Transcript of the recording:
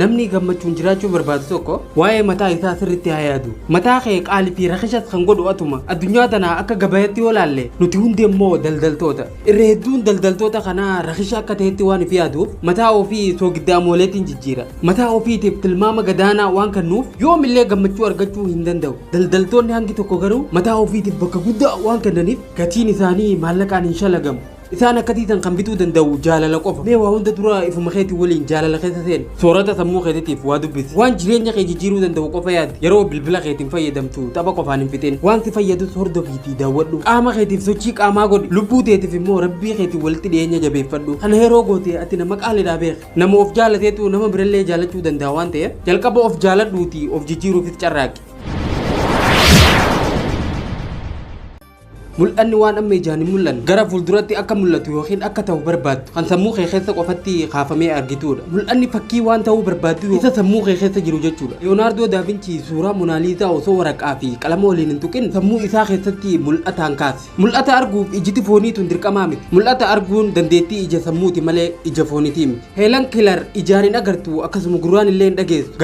namni gammachuun jiraachuu barbaadu tokko waa'ee mataa isaa sirriitti haa yaadu. Mataa kee qaalii fi rakishas kan godhu atuma addunyaa tanaa akka gabaatti yoo laalle nuti hundi immoo daldaltoota. Irra hedduun daldaltoota kanaa rakisha akka ta'etti waan if yaaduuf mataa ofii soogiddaa mooleetiin jijjiira. Mataa ofiitiif tilmaama gadaanaa waan kennuuf yoomillee gammachuu argachuu hin danda'u. Daldaltoonni hangi tokko garuu mataa ofiitiif bakka guddaa waan kennaniif gatiin isaanii maallaqaan hin shalagamu. Isaan akkatiitan kan bituu danda'u jaalala qofa. Mee waa hunda dura ifuma keetii waliin jaalala keessa seen soorata sammuu keetiitiif waa dubbisi. Waan jireenya kee jijjiiruu danda'u qofa yaadi. Yeroo bilbila keetiin fayyadamtu tapha qofaan hin fixin. Waan si fayyadus hordofiitii daawwadhu. Qaama keetiif sochii qaamaa godhi. Lubbuu teetiif immoo rabbii keetii walitti dhiyeenya jabeeffadhu. Kana yeroo goote ati nama qaaliidhaa beek. Nama of jaalateetu nama birallee jaalachuu danda'a waan ta'eef jalqaba of jaaladhuutii of jijjiiruufis carraaqi. Mul'anni waan amma ijaan hin mul'anne gara fuulduratti akka mul'atu yookiin akka ta'u barbaaddu kan sammuu kee keessa qofatti kaafamee argitudha. Mul'anni fakkii waan ta'uu barbaaddu isa sammuu kee keessa jiru jechuudha. Leonardo da Vinci suuraa Monaaliizaa osoo waraqaa fi qalama waliin hin tuqin sammuu isaa keessatti mul'ataan kaase. Mul'ata arguuf ijiti fooniitu dirqamaa miti. Mul'ata arguun dandeettii ija sammuuti malee ija fooniitii miti. Helen Keller ijaan hin agartu akkasuma gurraan illee hin dhageessu.